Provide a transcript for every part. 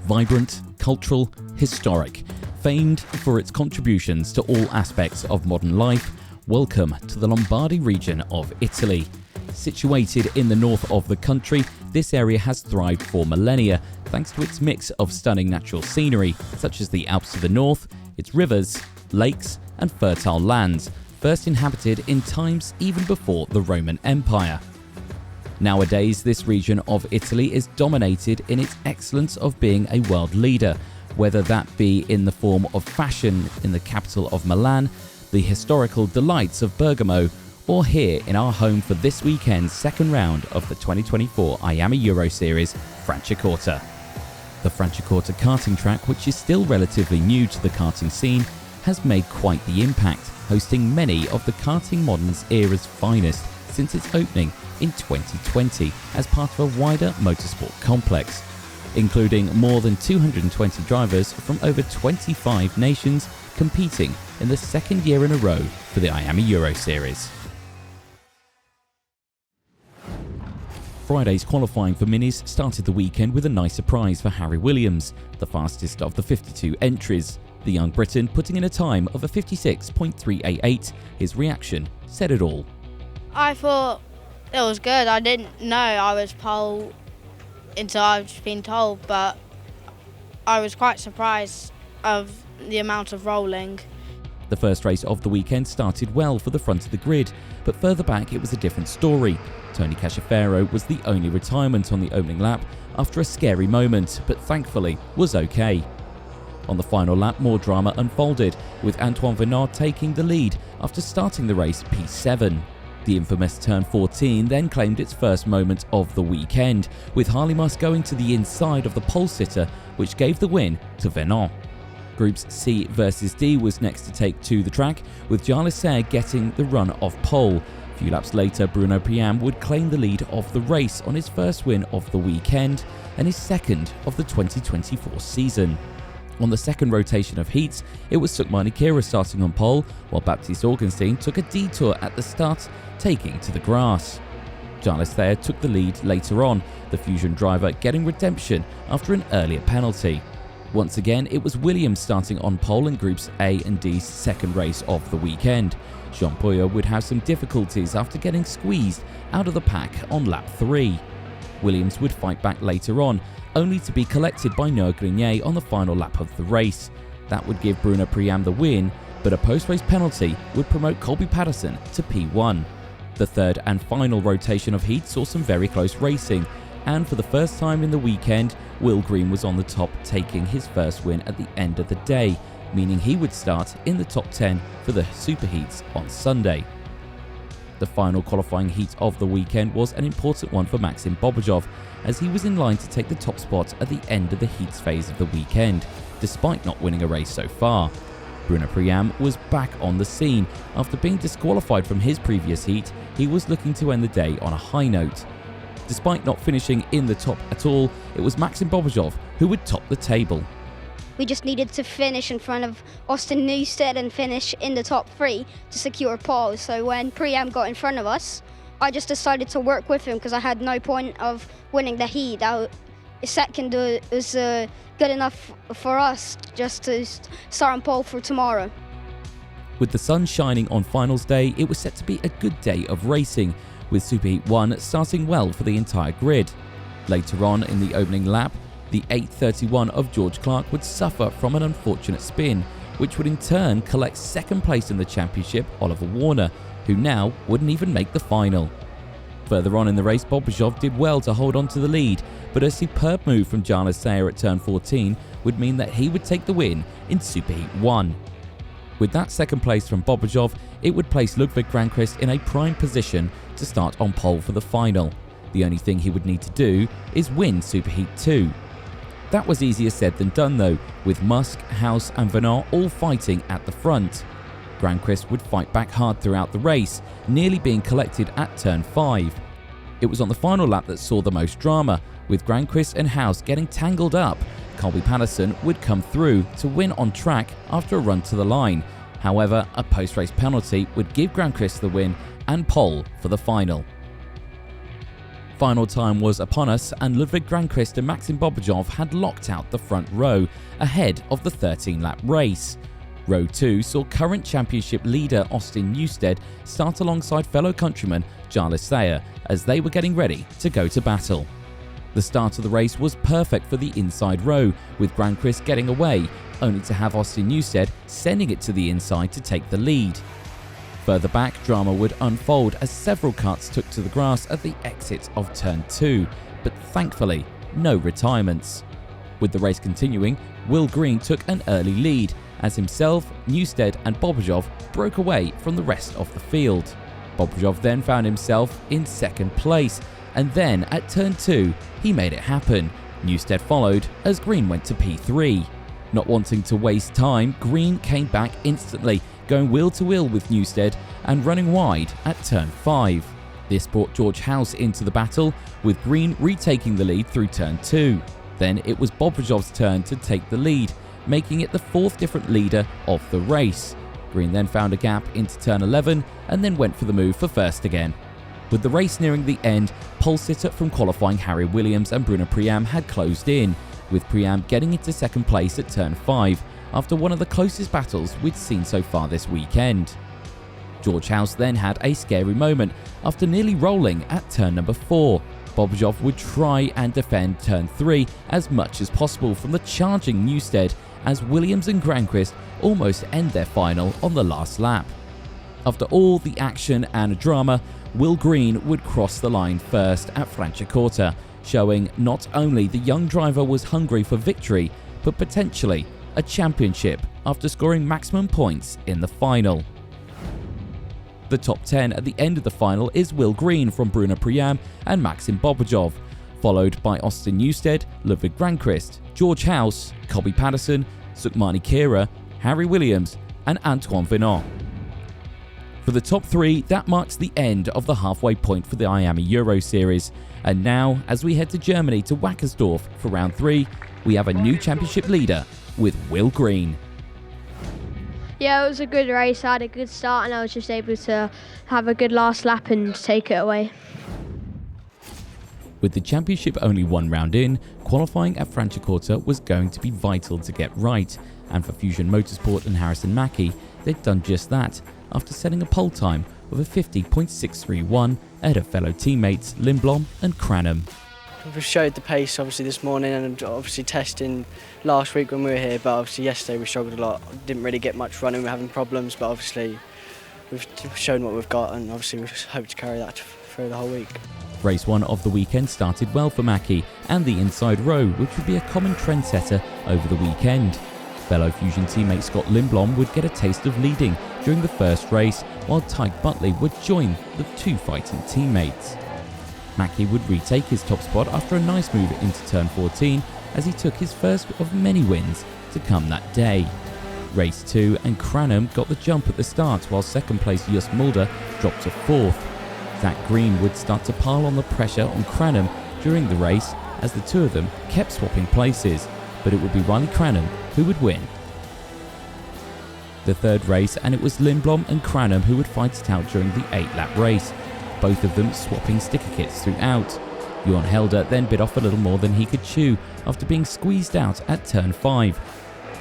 Vibrant, cultural, historic, famed for its contributions to all aspects of modern life, welcome to the Lombardy region of Italy. Situated in the north of the country, this area has thrived for millennia thanks to its mix of stunning natural scenery, such as the Alps to the north, its rivers, lakes, and fertile lands, first inhabited in times even before the Roman Empire. Nowadays, this region of Italy is dominated in its excellence of being a world leader, whether that be in the form of fashion in the capital of Milan, the historical delights of Bergamo, or here in our home for this weekend's second round of the 2024 IAME Euro Series, Franciacorta. The Franciacorta Karting Track, which is still relatively new to the karting scene, has made quite the impact, hosting many of the karting modern's era's finest since its opening in 2020 as part of a wider motorsport complex, including more than 220 drivers from over 25 nations competing in the second year in a row for the IAME Euro Series. Friday's qualifying for Minis started the weekend with a nice surprise for Harry Williams, the fastest of the 52 entries. The young Briton putting in a time of a 56.388. His reaction said it all. I thought it was good. I didn't know I was pole until I've just been told, but I was quite surprised of the amount of rolling. The first race of the weekend started well for the front of the grid, but further back it was a different story. Tony Cacciaferro was the only retirement on the opening lap after a scary moment, but thankfully was okay. On the final lap, more drama unfolded, with Antoine Venard taking the lead after starting the race P7. The infamous turn 14 then claimed its first moment of the weekend, with Harley-Muss going to the inside of the pole sitter, which gave the win to Venard. Groups C versus D was next to take to the track, with Jayer Sarlath getting the run off pole. A few laps later, Bruno Priam would claim the lead of the race on his first win of the weekend and his second of the 2024 season. On the second rotation of heats, it was Sushmani Khera starting on pole, while Baptiste Augenstein took a detour at the start, taking to the grass. Jayer Sarlath took the lead later on, the Fusion driver getting redemption after an earlier penalty. Once again, it was Williams starting on pole in Groups A and D's second race of the weekend. Jean Pouillet would have some difficulties after getting squeezed out of the pack on lap 3. Williams would fight back later on, only to be collected by Noah Grenier on the final lap of the race. That would give Bruno Priam the win, but a post-race penalty would promote Colby Patterson to P1. The third and final rotation of heat saw some very close racing, and for the first time in the weekend, Will Green was on the top, taking his first win at the end of the day, meaning he would start in the top 10 for the Superheats on Sunday. The final qualifying heat of the weekend was an important one for Maxim Bobreshov, as he was in line to take the top spot at the end of the heats phase of the weekend, despite not winning a race so far. Bruno Priam was back on the scene. After being disqualified from his previous heat, he was looking to end the day on a high note. Despite not finishing in the top at all, it was Maxim Bobreshov who would top the table. We just needed to finish in front of Austin Newstead and finish in the top 3 to secure pole. So when Priam got in front of us, I just decided to work with him because I had no point of winning the heat. Second was good enough for us just to start on pole for tomorrow. With the sun shining on finals day, it was set to be a good day of racing, with Superheat 1 starting well for the entire grid. Later on in the opening lap, the 831 of George Clark would suffer from an unfortunate spin, which would in turn collect second place in the championship Oliver Warner, who now wouldn't even make the final. Further on in the race, Bobreshov did well to hold on to the lead, but a superb move from Jayer Sarlath at turn 14 would mean that he would take the win in Superheat 1. With that second place from Bobreshov, it would place Ludwig Granquist in a prime position to start on pole for the final. The only thing he would need to do is win Superheat 2. That was easier said than done though, with Musk, House and Venard all fighting at the front. Granquist would fight back hard throughout the race, nearly being collected at turn 5. It was on the final lap that saw the most drama, with Granquist and House getting tangled up. Colby Patterson would come through to win on track after a run to the line. However, a post-race penalty would give Granquist the win and pole for the final. Final time was upon us, and Ludwig Granquist and Maxim Bobreshov had locked out the front row, ahead of the 13-lap race. Row 2 saw current championship leader Austin Newstead start alongside fellow countryman Jayer Sarlath as they were getting ready to go to battle. The start of the race was perfect for the inside row, with Granquist getting away, only to have Austin Newstead sending it to the inside to take the lead. Further back, drama would unfold as several karts took to the grass at the exit of Turn 2, but thankfully, no retirements. With the race continuing, Will Green took an early lead, as himself, Newstead and Bobreshov broke away from the rest of the field. Bobreshov then found himself in second place, and then at Turn 2, he made it happen. Newstead followed as Green went to P3. Not wanting to waste time, Green came back instantly, going wheel-to-wheel with Newstead and running wide at Turn 5. This brought George House into the battle, with Green retaking the lead through Turn 2. Then it was Bobreshov's turn to take the lead, making it the fourth different leader of the race. Green then found a gap into Turn 11 and then went for the move for first again. With the race nearing the end, pole sitter from qualifying Harry Williams and Bruno Priam had closed in, with Priam getting into second place at Turn 5 after one of the closest battles we'd seen so far this weekend. George House then had a scary moment after nearly rolling at turn number 4. Bobreshov would try and defend Turn 3 as much as possible from the charging Newstead, as Williams and Granquist almost end their final on the last lap. After all the action and drama, Will Green would cross the line first at Franciacorta, showing not only the young driver was hungry for victory, but potentially a championship after scoring maximum points in the final. The top 10 at the end of the final is Will Green from Bruno Priam and Maxim Bobreshov, followed by Austin Newstead, Ludwig Granquist, George House, Colby Patterson, Sushmani Khera, Harry Williams and Antoine Vinot. For the top 3, that marks the end of the halfway point for the IAME Euro Series. And now, as we head to Germany to Wackersdorf for round 3, we have a new championship leader with Will Green. Yeah, it was a good race. I had a good start and I was just able to have a good last lap and take it away. With the championship only one round in, qualifying at Franciacorta was going to be vital to get right, and for Fusion Motorsport and Harrison Mackie, they'd done just that after setting a pole time of a 50.631 ahead of fellow teammates Lindblom and Cranham. We showed the pace obviously this morning and obviously testing last week when we were here, but obviously yesterday we struggled a lot. Didn't really get much running, we were having problems, but obviously we've shown what we've got and obviously we just hope to carry that through the whole week. Race 1 of the weekend started well for Mackie and the inside row, which would be a common trendsetter over the weekend. Fellow Fusion teammate Scott Lindblom would get a taste of leading during the first race, while Tyke Butley would join the two fighting teammates. Mackie would retake his top spot after a nice move into turn 14 as he took his first of many wins to come that day. Race 2 and Cranham got the jump at the start, while second place Just Mulder dropped to 4th. Zach Green would start to pile on the pressure on Cranham during the race as the two of them kept swapping places, but it would be Riley Cranham who would win. The third race, and it was Lindblom and Cranham who would fight it out during the 8-lap race, both of them swapping sticker kits throughout. Johan Helder then bit off a little more than he could chew after being squeezed out at turn 5.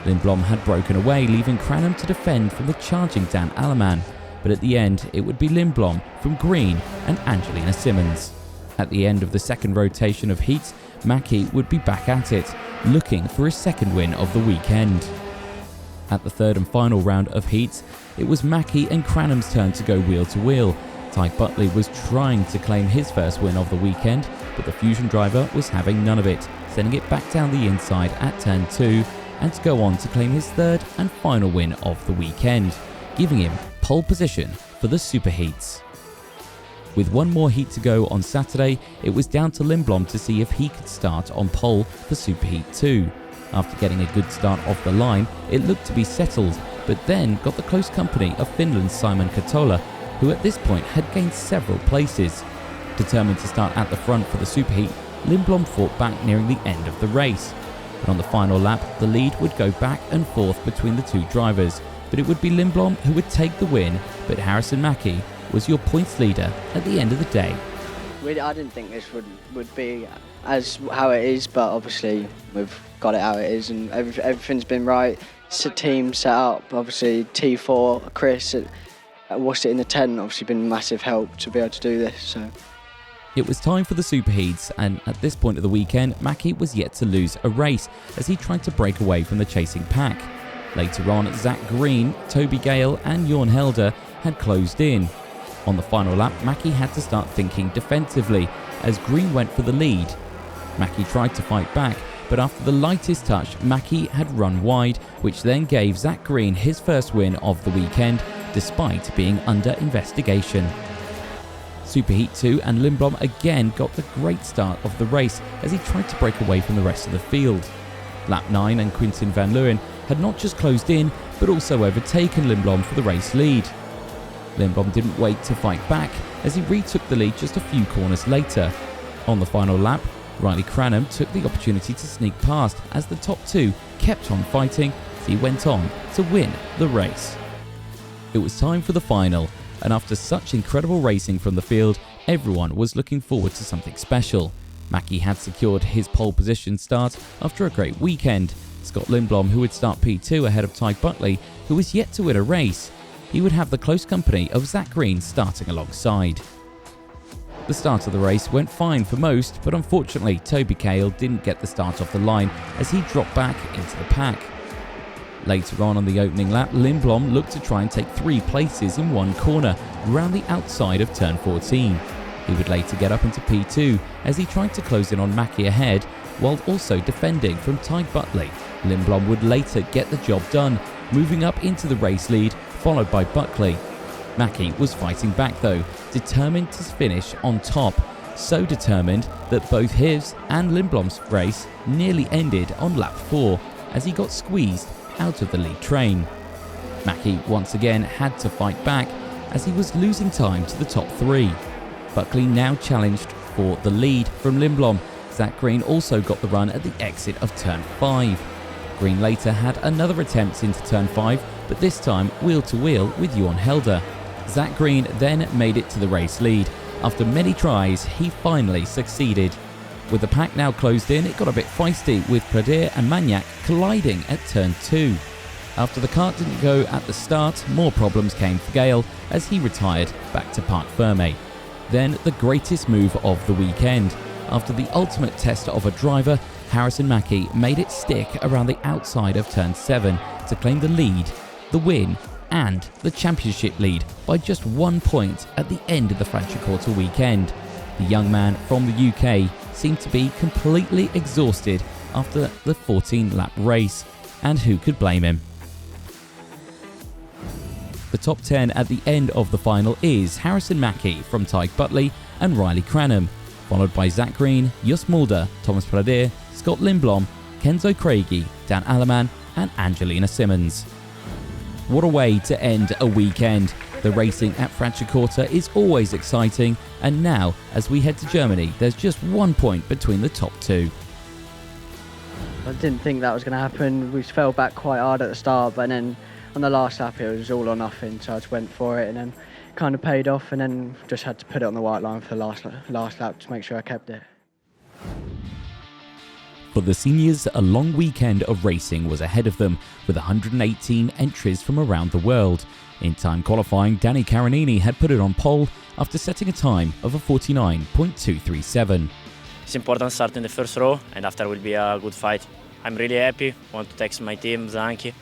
Lindblom had broken away, leaving Cranham to defend from the charging Dan Alleman, but at the end it would be Lindblom from Green and Angelina Simmons. At the end of the second rotation of heats, Mackie would be back at it, looking for his second win of the weekend. At the third and final round of heats, it was Mackie and Cranham's turn to go wheel to wheel. Tyke Butley was trying to claim his first win of the weekend, but the Fusion driver was having none of it, sending it back down the inside at turn 2 and to go on to claim his third and final win of the weekend, giving him pole position for the superheats. With one more heat to go on Saturday, it was down to Lindblom to see if he could start on pole for Superheat 2. After getting a good start off the line, it looked to be settled, but then got the close company of Finland's Simon Katola, who at this point had gained several places. Determined to start at the front for the Superheat, Lindblom fought back nearing the end of the race. But on the final lap, the lead would go back and forth between the two drivers, but it would be Lindblom who would take the win, but Harrison Mackie was your points leader at the end of the day. I didn't think this would be as how it is, but obviously we've got it how it is, and everything's been right. It's a team set up. Obviously T4, Chris watched it in the tent. Obviously been a massive help to be able to do this. So. It was time for the superheats, and at this point of the weekend, Mackie was yet to lose a race as he tried to break away from the chasing pack. Later on, Zach Green, Toby Gale and Jorn Helder had closed in. On the final lap, Mackie had to start thinking defensively as Green went for the lead. Mackie tried to fight back, but after the lightest touch, Mackie had run wide, which then gave Zach Green his first win of the weekend, despite being under investigation. Superheat 2 and Lindblom again got the great start of the race as he tried to break away from the rest of the field. Lap 9 and Quinten van Leeuwen had not just closed in, but also overtaken Lindblom for the race lead. Lindblom didn't wait to fight back as he retook the lead just a few corners later. On the final lap, Riley Cranham took the opportunity to sneak past as the top two kept on fighting as he went on to win the race. It was time for the final, and after such incredible racing from the field, everyone was looking forward to something special. Mackie had secured his pole position start after a great weekend. Scott Lindblom, who would start P2 ahead of Ty Buckley, who was yet to win a race. He would have the close company of Zach Green starting alongside. The start of the race went fine for most, but unfortunately Toby Gale didn't get the start off the line as he dropped back into the pack. Later on the opening lap, Lindblom looked to try and take 3 places in one corner around the outside of turn 14. He would later get up into P2 as he tried to close in on Mackie ahead, while also defending from Ty Buckley. Lindblom would later get the job done, moving up into the race lead, followed by Buckley. Mackie was fighting back though, determined to finish on top, so determined that both his and Lindblom's race nearly ended on lap 4 as he got squeezed out of the lead train. Mackie once again had to fight back as he was losing time to the top 3. Buckley now challenged for the lead from Lindblom. Zach Green also got the run at the exit of turn 5. Green later had another attempt into turn 5, but this time wheel to wheel with Jorn Helder. Zach Green then made it to the race lead. After many tries, he finally succeeded. With the pack now closed in, it got a bit feisty with Pradir and Magnac colliding at turn 2. After the kart didn't go at the start, more problems came for Gale as he retired back to Parc Ferme. Then the greatest move of the weekend. After the ultimate test of a driver, Harrison Mackie made it stick around the outside of turn 7 to claim the lead, the win and the championship lead by just 1 point at the end of the Franciacorta weekend. The young man from the UK seemed to be completely exhausted after the 14-lap race, and who could blame him? The top 10 at the end of the final is Harrison Mackie from Ty Buckley and Riley Cranham, followed by Zach Green, Jos Mulder, Thomas Pradir, Scott Lindblom, Kenzo Craigie, Dan Alleman and Angelina Simmons. What a way to end a weekend. The racing at Franciacorta is always exciting, and now as we head to Germany, there's just 1 point between the top 2. I didn't think that was going to happen. We fell back quite hard at the start, but then on the last lap it was all or nothing, so I just went for it and then kind of paid off, and then just had to put it on the white line for the last lap to make sure I kept it. For the seniors, a long weekend of racing was ahead of them, with 118 entries from around the world. In time qualifying, Danny Caronini had put it on pole after setting a time of a 49.237. It's important to start in the first row, and after will be a good fight. I'm really happy. Want to thank my team, Zanchi,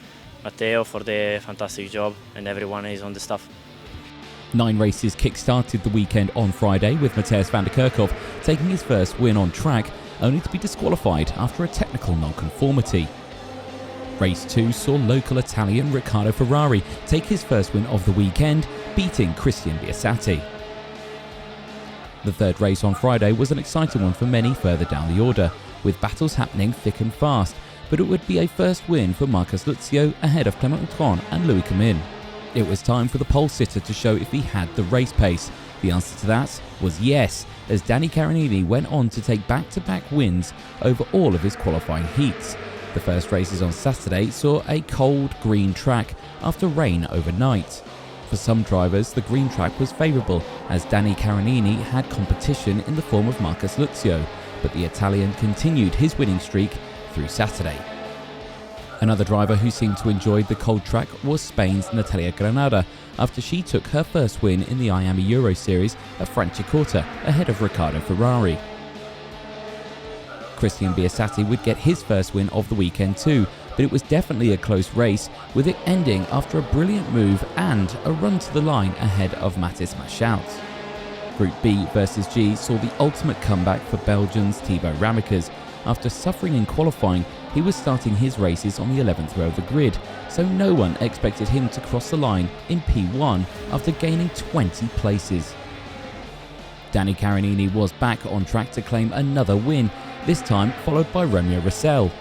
Matteo for the fantastic job, and everyone is on the staff. 9 races kick-started the weekend on Friday, with Mateusz van der Kerkhoff taking his first win on track, only to be disqualified after a technical non-conformity. Race 2 saw local Italian Riccardo Ferrari take his first win of the weekend, beating Christian Biasati. The third race on Friday was an exciting one for many further down the order, with battles happening thick and fast, but it would be a first win for Marcus Luzio ahead of Clement Autran and Louis Camin. It was time for the pole sitter to show if he had the race pace. The answer to that was yes, as Danny Caronini went on to take back-to-back wins over all of his qualifying heats. The first races on Saturday saw a cold green track after rain overnight. for some drivers, the green track was favourable as Danny Carinini had competition in the form of Marcus Luzio, but the Italian continued his winning streak through Saturday. Another driver who seemed to enjoy the cold track was Spain's Natalia Granada, after she took her first win in the IAME Euro Series at Franciacorta ahead of Riccardo Ferrari. Christian Biasati would get his first win of the weekend too, but it was definitely a close race, with it ending after a brilliant move and a run to the line ahead of Mathis Machout. Group B versus G saw the ultimate comeback for Belgium's Thibaut Ramekers. After suffering in qualifying, he was starting his races on the 11th row of the grid, so no one expected him to cross the line in P1 after gaining 20 places. Danny Carinini was back on track to claim another win, this time followed by Romeo Rossell.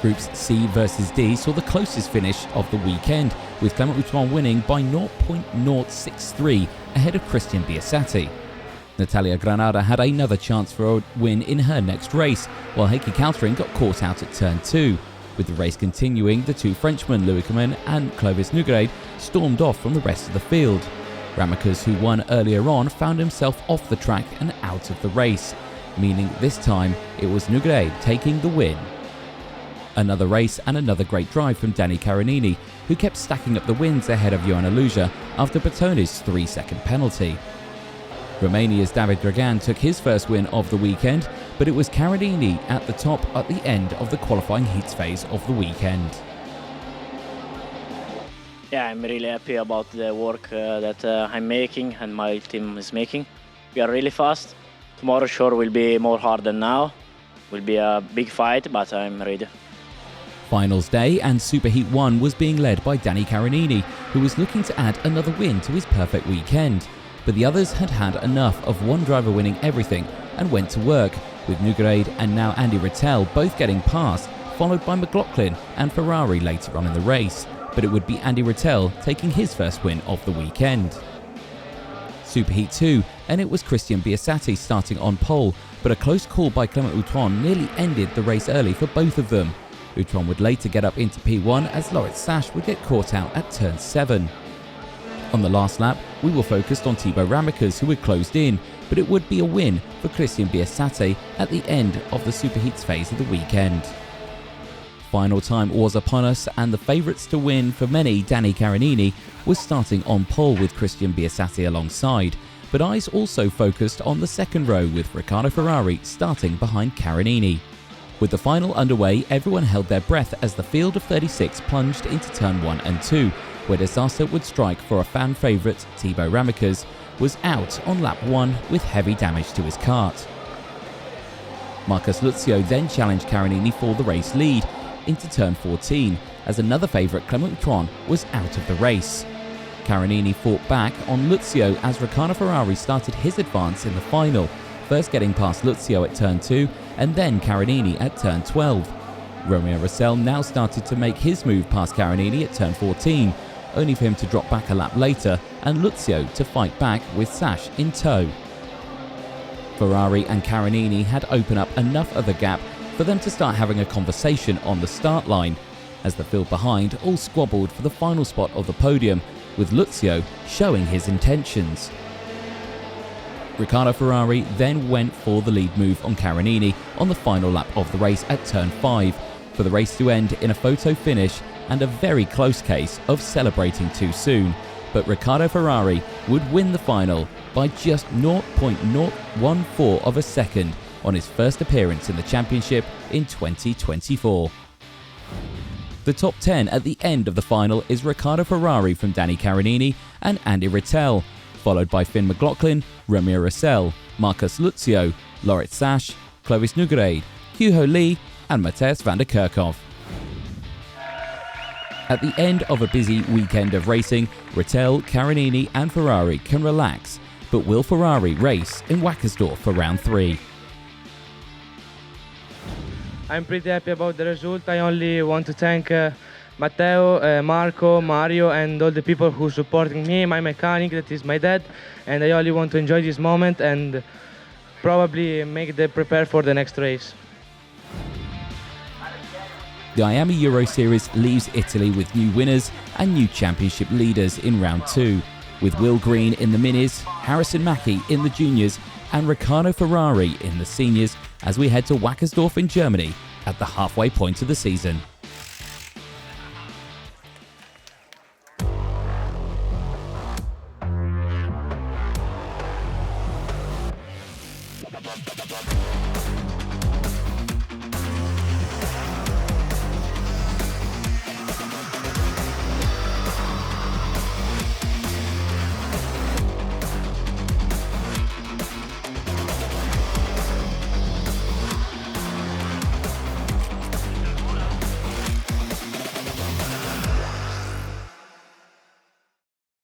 Groups C versus D saw the closest finish of the weekend, with Clement Houton winning by 0.063 ahead of Christian Biasati. Natalia Granada had another chance for a win in her next race, while Heikki Kaltering got caught out at turn 2. With the race continuing, the two Frenchmen, Louis Comen and Clovis Nougred, stormed off from the rest of the field. Ramekers, who won earlier on, found himself off the track and out of the race, meaning this time it was Nougred taking the win. Another race and another great drive from Danny Carinini, who kept stacking up the wins ahead of Ioana Luja after Bertoni's 3-second penalty. Romania's David Dragan took his first win of the weekend, but it was Carinini at the top at the end of the qualifying heats phase of the weekend. Yeah, I'm really happy about the work that I'm making and my team is making. We are really fast. Tomorrow sure will be more hard than now. Will be a big fight, but I'm ready. Finals day and Superheat 1 was being led by Danny Carinini, who was looking to add another win to his perfect weekend. But the others had had enough of one driver winning everything and went to work, with Nougred and now Andy Rattel both getting past, followed by McLaughlin and Ferrari later on in the race. But it would be Andy Rattel taking his first win of the weekend. Superheat 2, and it was Christian Biasati starting on pole, but a close call by Clement Houton nearly ended the race early for both of them. Houton would later get up into P1 as Loritz Sash would get caught out at turn 7. On the last lap, we were focused on Thibaut Ramekers, who had closed in, but it would be a win for Christian Biasati at the end of the Superheats phase of the weekend. Final time was upon us, and the favourites to win for many, Danny Carinini, was starting on pole with Christian Biasati alongside, but eyes also focused on the second row with Riccardo Ferrari starting behind Carinini. With the final underway, everyone held their breath as the field of 36 plunged into turn 1 and 2, where disaster would strike for a fan favourite, Thibaut Ramekers, was out on lap 1 with heavy damage to his kart. Marcus Luzio then challenged Carinini for the race lead into turn 14, as another favourite, Clement Houton, was out of the race. Carinini fought back on Luzio as Riccardo Ferrari started his advance in the final, first getting past Luzio at turn 2 and then Carinini at turn 12. Romeo Rossell now started to make his move past Carinini at turn 14, only for him to drop back a lap later and Luzio to fight back with Sash in tow. Ferrari and Carinini had opened up enough of a gap for them to start having a conversation on the start line, as the field behind all squabbled for the final spot of the podium, with Luzio showing his intentions. Riccardo Ferrari then went for the lead move on Carinini on the final lap of the race at turn 5, for the race to end in a photo finish and a very close case of celebrating too soon, but Riccardo Ferrari would win the final by just 0.014 of a second on his first appearance in the championship in 2024. The top 10 at the end of the final is Riccardo Ferrari from Danny Carinini and Andy Rattel, followed by Finn McLaughlin, Romeo Rossell, Marcus Luzio, Loritz Sash, Clovis Nougred, Hyuho Lee and Mateusz van der Kerkhoff. At the end of a busy weekend of racing, Rattel, Carinini and Ferrari can relax, but will Ferrari race in Wackersdorf for round 3? I'm pretty happy about the result. I only want to thank Matteo, Marco, Mario and all the people who are supporting me, my mechanic, that is my dad, and I only want to enjoy this moment and probably prepare for the next race. The IAME Euro Series leaves Italy with new winners and new championship leaders in round 2, with Will Green in the minis, Harrison Mackie in the juniors and Riccardo Ferrari in the seniors as we head to Wackersdorf in Germany at the halfway point of the season.